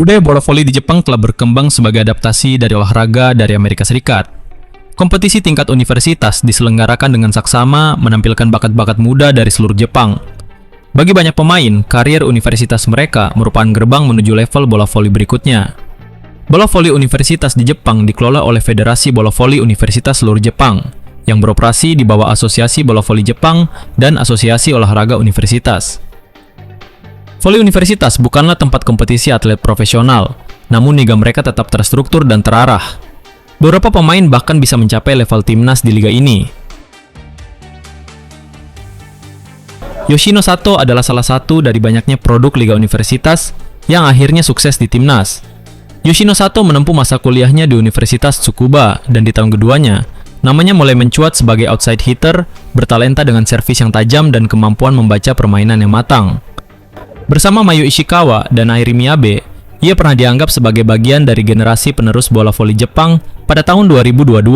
Budaya bola voli di Jepang telah berkembang sebagai adaptasi dari olahraga dari Amerika Serikat. Kompetisi tingkat universitas diselenggarakan dengan saksama menampilkan bakat-bakat muda dari seluruh Jepang. Bagi banyak pemain, karier universitas mereka merupakan gerbang menuju level bola voli berikutnya. Bola voli universitas di Jepang dikelola oleh Federasi Bola Voli Universitas seluruh Jepang, yang beroperasi di bawah Asosiasi Bola Voli Jepang dan Asosiasi Olahraga Universitas. Voli universitas bukanlah tempat kompetisi atlet profesional, namun liga mereka tetap terstruktur dan terarah. Beberapa pemain bahkan bisa mencapai level timnas di liga ini. Yoshino Sato adalah salah satu dari banyaknya produk liga universitas yang akhirnya sukses di timnas. Yoshino Sato menempuh masa kuliahnya di Universitas Tsukuba, dan di tahun keduanya, namanya mulai mencuat sebagai outside hitter, bertalenta dengan servis yang tajam dan kemampuan membaca permainan yang matang. Bersama Mayu Ishikawa dan Airi Miyabe, ia pernah dianggap sebagai bagian dari generasi penerus bola voli Jepang pada tahun 2022.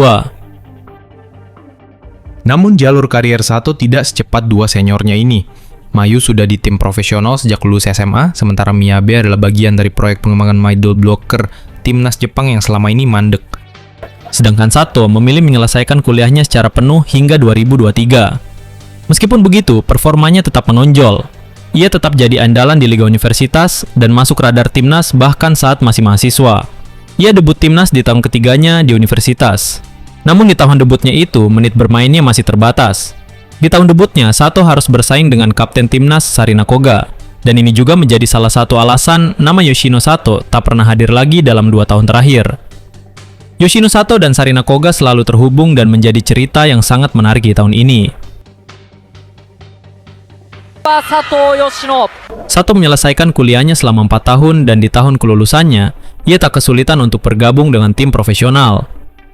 Namun jalur karier Sato tidak secepat dua seniornya ini. Mayu sudah di tim profesional sejak lulus SMA, sementara Miyabe adalah bagian dari proyek pengembangan middle blocker timnas Jepang yang selama ini mandek. Sedangkan Sato memilih menyelesaikan kuliahnya secara penuh hingga 2023. Meskipun begitu, performanya tetap menonjol. Ia tetap jadi andalan di liga universitas dan masuk radar timnas bahkan saat masih mahasiswa. Ia debut timnas di tahun ketiganya di universitas. Namun di tahun debutnya itu, menit bermainnya masih terbatas. Di tahun debutnya, Sato harus bersaing dengan kapten timnas Sarina Koga. Dan ini juga menjadi salah satu alasan nama Yoshino Sato tak pernah hadir lagi dalam 2 tahun terakhir. Yoshino Sato dan Sarina Koga selalu terhubung dan menjadi cerita yang sangat menarik di tahun ini. Sato menyelesaikan kuliahnya selama 4 tahun dan di tahun kelulusannya, ia tak kesulitan untuk bergabung dengan tim profesional.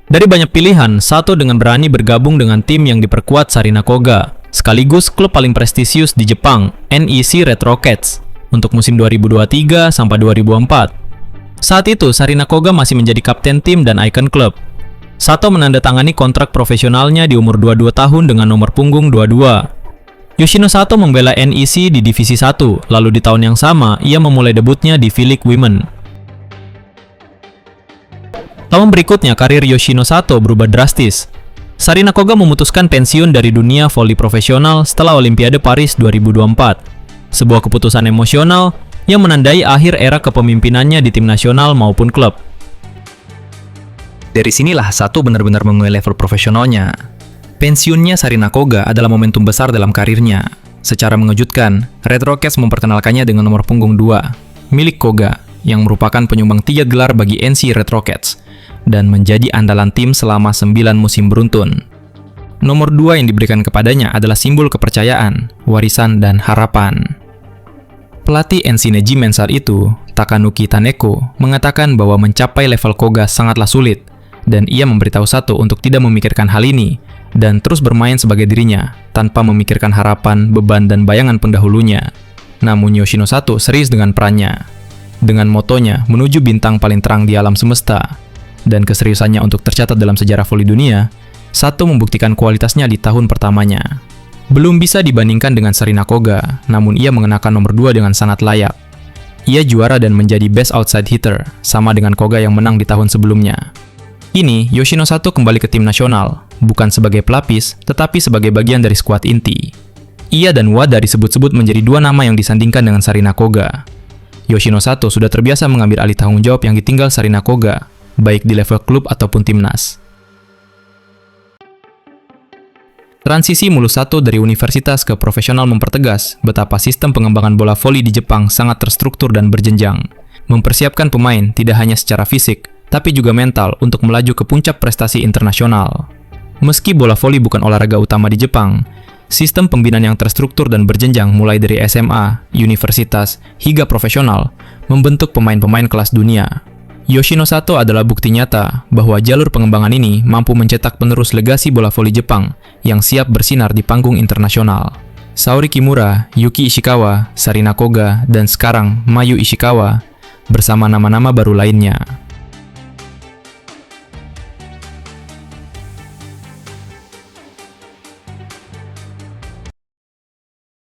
Dari banyak pilihan, Sato dengan berani bergabung dengan tim yang diperkuat Sarina Koga, sekaligus klub paling prestisius di Jepang, NEC Red Rockets, untuk musim 2023 sampai 2024. Saat itu, Sarina Koga masih menjadi kapten tim dan ikon klub. Sato menandatangani kontrak profesionalnya di umur 22 tahun dengan nomor punggung 22. Yoshino Sato membela NEC di Divisi 1, lalu di tahun yang sama, ia memulai debutnya di V-League Women. Tahun berikutnya, karir Yoshino Sato berubah drastis. Sarina Koga memutuskan pensiun dari dunia voli profesional setelah Olimpiade Paris 2024. Sebuah keputusan emosional yang menandai akhir era kepemimpinannya di tim nasional maupun klub. Dari sinilah Sato benar-benar menguji level profesionalnya. Pensiunnya Sarina Koga adalah momentum besar dalam karirnya. Secara mengejutkan, Red Rockets memperkenalkannya dengan nomor punggung 2, milik Koga, yang merupakan penyumbang 3 gelar bagi NEC Red Rockets, dan menjadi andalan tim selama 9 musim beruntun. Nomor 2 yang diberikan kepadanya adalah simbol kepercayaan, warisan, dan harapan. Pelatih NEC Nejimen saat itu, Takanuki Taneko, mengatakan bahwa mencapai level Koga sangatlah sulit, dan ia memberitahu Sato untuk tidak memikirkan hal ini, dan terus bermain sebagai dirinya, tanpa memikirkan harapan, beban, dan bayangan pendahulunya. Namun Yoshino Sato serius dengan perannya. Dengan motonya, menuju bintang paling terang di alam semesta, dan keseriusannya untuk tercatat dalam sejarah voli dunia, Sato membuktikan kualitasnya di tahun pertamanya. Belum bisa dibandingkan dengan Sarina Koga, namun ia mengenakan nomor 2 dengan sangat layak. Ia juara dan menjadi best outside hitter, sama dengan Koga yang menang di tahun sebelumnya. Kini, Yoshino Sato kembali ke tim nasional, bukan sebagai pelapis, tetapi sebagai bagian dari skuad inti. Ia dan Wada disebut-sebut menjadi 2 nama yang disandingkan dengan Sarina Koga. Yoshino Sato sudah terbiasa mengambil alih tanggung jawab yang ditinggal Sarina Koga, baik di level klub ataupun timnas. Transisi mulus Sato dari universitas ke profesional mempertegas betapa sistem pengembangan bola voli di Jepang sangat terstruktur dan berjenjang, mempersiapkan pemain tidak hanya secara fisik, tapi juga mental untuk melaju ke puncak prestasi internasional. Meski bola voli bukan olahraga utama di Jepang, sistem pembinaan yang terstruktur dan berjenjang mulai dari SMA, universitas, hingga profesional membentuk pemain-pemain kelas dunia. Yoshino Sato adalah bukti nyata bahwa jalur pengembangan ini mampu mencetak penerus legasi bola voli Jepang yang siap bersinar di panggung internasional. Saori Kimura, Yuki Ishikawa, Sarina Koga, dan sekarang Mayu Ishikawa bersama nama-nama baru lainnya.